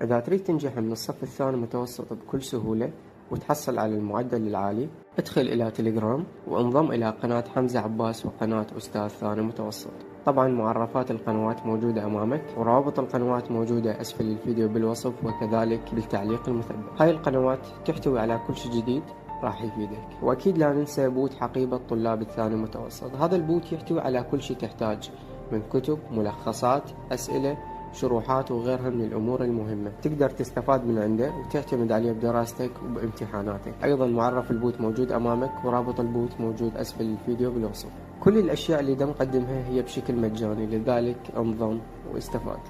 إذا تريد تنجح من الصف الثاني متوسط بكل سهولة وتحصل على المعدل العالي، ادخل إلى تليجرام وانضم إلى قناة حمزة عباس وقناة أستاذ ثاني متوسط. طبعا معرفات القنوات موجودة أمامك، وروابط القنوات موجودة أسفل الفيديو بالوصف وكذلك بالتعليق المثبت. هاي القنوات تحتوي على كل شيء جديد راح يفيدك. وأكيد لا ننسى بوت حقيبة طلاب الثاني متوسط. هذا البوت يحتوي على كل شيء تحتاج من كتب، ملخصات، أسئلة، شروحات وغيرها من الأمور المهمة، تقدر تستفاد من عنده وتعتمد عليه بدراستك وبامتحاناتك. أيضا معرف البوت موجود أمامك، ورابط البوت موجود أسفل الفيديو بالوصف. كل الأشياء اللي نقدمها هي بشكل مجاني، لذلك انضم واستفاد.